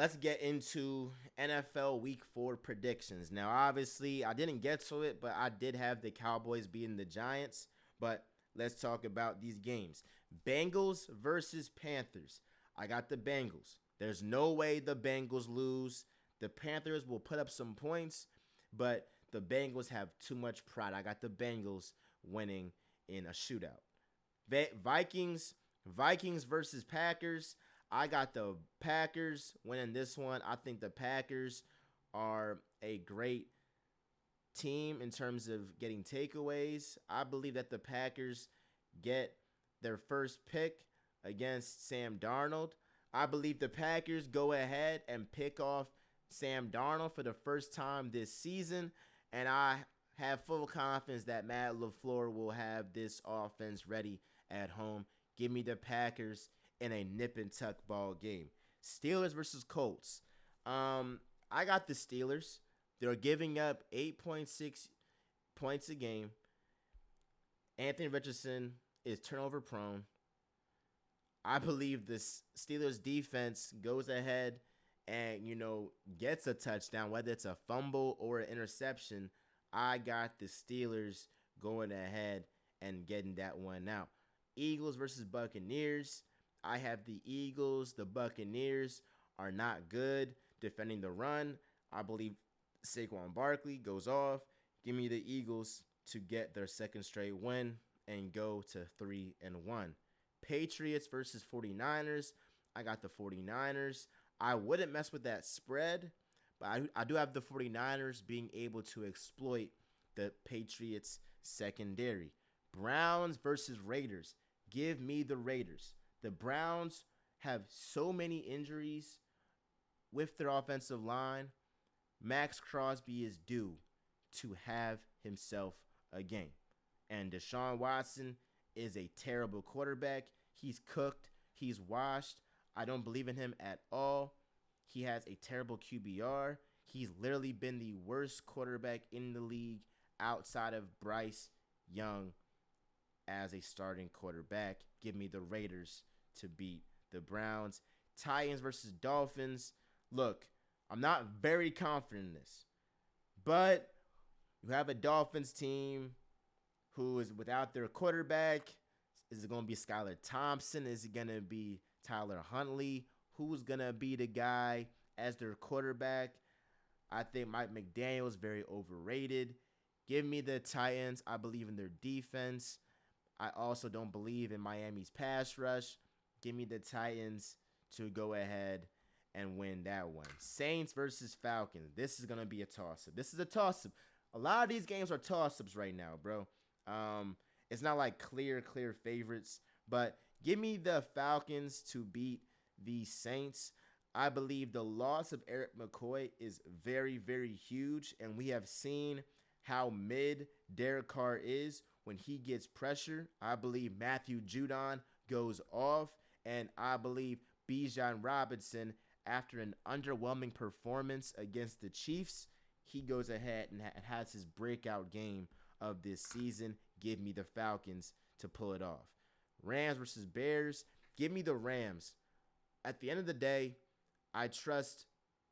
let's get into NFL Week 4 predictions. Now, obviously, I didn't get to it, but I did have the Cowboys beating the Giants. But let's talk about these games. Bengals versus Panthers. I got the Bengals. There's no way the Bengals lose. The Panthers will put up some points, but the Bengals have too much pride. I got the Bengals winning in a shootout. Vikings versus Packers. I got the Packers winning this one. I think the Packers are a great team in terms of getting takeaways. I believe that the Packers get their first pick against Sam Darnold. I believe the Packers go ahead and pick off Sam Darnold for the first time this season, and I have full confidence that Matt LaFleur will have this offense ready at home. Give me the Packers in a nip and tuck ball game. Steelers versus Colts. I got the Steelers. They're giving up 8.6 points a game. Anthony Richardson is turnover prone. I believe the Steelers defense goes ahead and, gets a touchdown, whether it's a fumble or an interception. I got the Steelers going ahead and getting that one out. Eagles versus Buccaneers. I have the Eagles. The Buccaneers are not good defending the run. I believe Saquon Barkley goes off. Give me the Eagles to get their second straight win and go to 3-1. Patriots versus 49ers. I got the 49ers. I wouldn't mess with that spread, but I do have the 49ers being able to exploit the Patriots secondary. Browns versus Raiders. Give me the Raiders. The Browns have so many injuries with their offensive line. Max Crosby is due to have himself a game. And Deshaun Watson is a terrible quarterback. He's cooked. He's washed. I don't believe in him at all. He has a terrible QBR. He's literally been the worst quarterback in the league outside of Bryce Young as a starting quarterback. Give me the Raiders to beat the Browns. Titans versus Dolphins. Look, I'm not very confident in this, but you have a Dolphins team who is without their quarterback. Is it going to be Skylar Thompson? Is it going to be Tyler Huntley? Who's going to be the guy as their quarterback? I think Mike McDaniel is very overrated. Give me the Titans. I believe in their defense. I also don't believe in Miami's pass rush. Give me the Titans to go ahead and win that one. Saints versus Falcons. This is going to be a toss-up. This is a toss-up. A lot of these games are toss-ups right now, bro. It's not like clear favorites, but give me the Falcons to beat the Saints. I believe the loss of Eric McCoy is very, very huge, and we have seen how mid Derek Carr is when he gets pressure. I believe Matthew Judon goes off, and I believe Bijan Robinson, after an underwhelming performance against the Chiefs, he goes ahead and has his breakout game of this season. Give me the Falcons to pull it off. Rams versus Bears. Give me the Rams. At the end of the day, I trust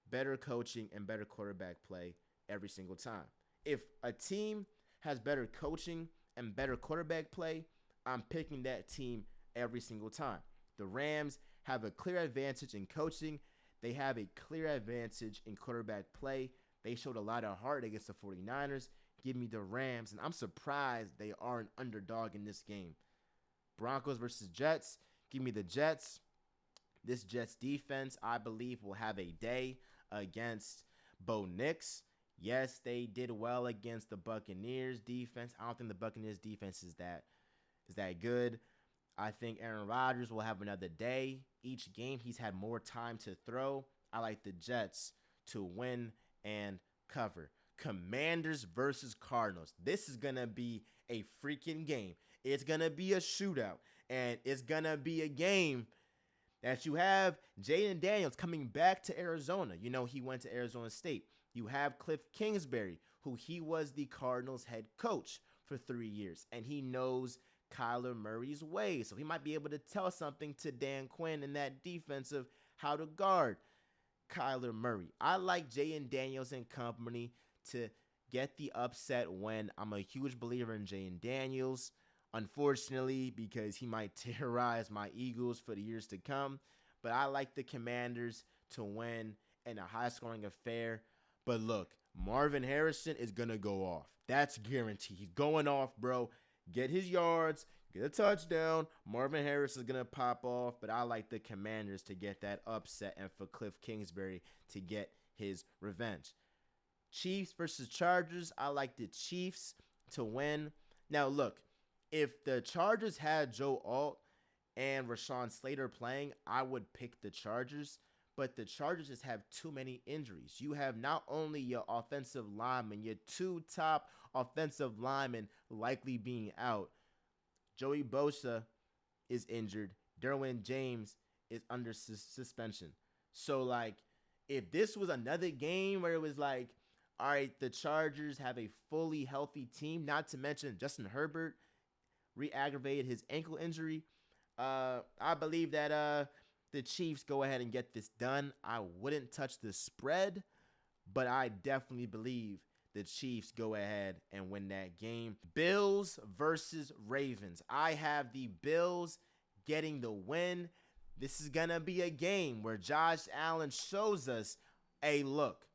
better coaching and better quarterback play every single time. If a team has better coaching and better quarterback play, I'm picking that team every single time. The Rams have a clear advantage in coaching. They have a clear advantage in quarterback play. They showed a lot of heart against the 49ers. Give me the Rams, and I'm surprised they are an underdog in this game. Broncos versus Jets. Give me the Jets. This Jets defense, I believe, will have a day against Bo Nix. Yes, they did well against the Buccaneers defense. I don't think the Buccaneers defense is that good. I think Aaron Rodgers will have another day. Each game, he's had more time to throw. I like the Jets to win and cover. Commanders versus Cardinals. This is going to be a freaking game. It's going to be a shootout, and it's going to be a game that you have Jaden Daniels coming back to Arizona. He went to Arizona State. You have Cliff Kingsbury, who he was the Cardinals head coach for 3 years, and he knows Kyler Murray's ways. So he might be able to tell something to Dan Quinn in that defense of how to guard Kyler Murray. I like Jaden Daniels and company to get the upset win. I'm a huge believer in Jaden Daniels, unfortunately, because he might terrorize my Eagles for the years to come. But I like the Commanders to win in a high-scoring affair. But look, Marvin Harrison is going to go off. That's guaranteed. He's going off, bro. Get his yards, get a touchdown. Marvin Harris is going to pop off. But I like the Commanders to get that upset and for Cliff Kingsbury to get his revenge. Chiefs versus Chargers. I like the Chiefs to win. Now, look, if the Chargers had Joe Alt and Rashawn Slater playing, I would pick the Chargers. But the Chargers just have too many injuries. You have not only your offensive linemen, your two top offensive linemen likely being out. Joey Bosa is injured. Derwin James is under suspension. So, like, if this was another game where it was like, all right, the Chargers have a fully healthy team, not to mention Justin Herbert re-aggravated his ankle injury, I believe that the Chiefs go ahead and get this done. I wouldn't touch the spread, but I definitely believe the Chiefs go ahead and win that game. Bills versus Ravens. I have the Bills getting the win. This is going to be a game where Josh Allen shows us, hey, look,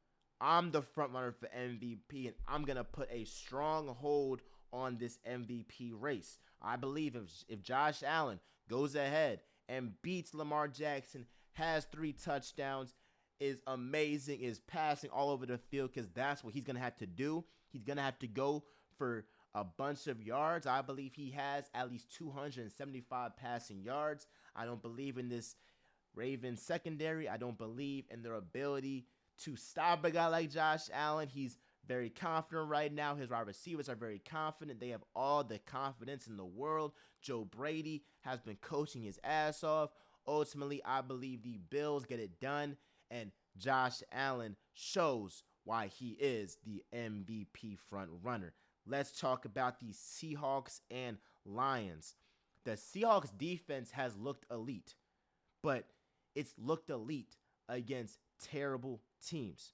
I'm the front runner for MVP, and I'm going to put a strong hold on this MVP race. I believe if Josh Allen goes ahead and beats Lamar Jackson, has 3 touchdowns, is amazing, is passing all over the field, because that's what he's going to have to do. He's going to have to go for a bunch of yards. I believe he has at least 275 passing yards. I don't believe in this Ravens secondary. I don't believe in their ability to stop a guy like Josh Allen. He's very confident right now. His wide receivers are very confident. They have all the confidence in the world. Joe Brady has been coaching his ass off. Ultimately, I believe the Bills get it done, and Josh Allen shows why he is the MVP front runner. Let's talk about the Seahawks and Lions. The Seahawks defense has looked elite, but it's looked elite against terrible teams.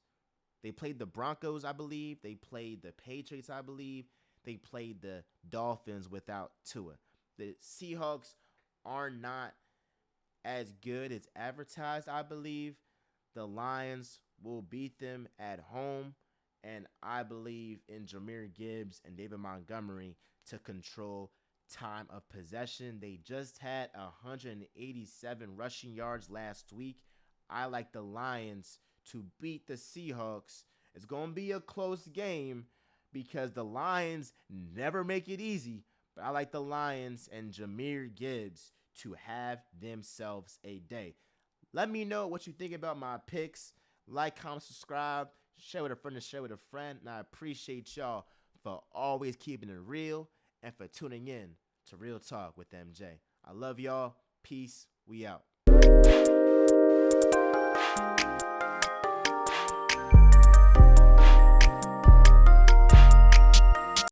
They played the Broncos, I believe. They played the Patriots, I believe. They played the Dolphins without Tua. The Seahawks are not as good as advertised, I believe. The Lions will beat them at home, and I believe in Jahmyr Gibbs and David Montgomery to control time of possession. They just had 187 rushing yards last week. I like the Lions to beat the Seahawks. It's going to be a close game because the Lions never make it easy, but I like the Lions and Jahmyr Gibbs to have themselves a day. Let me know what you think about my picks. Like, comment, subscribe, share with a friend, and share with a friend. And I appreciate y'all for always keeping it real and for tuning in to Real Talk with MJ. I love y'all. Peace. We out.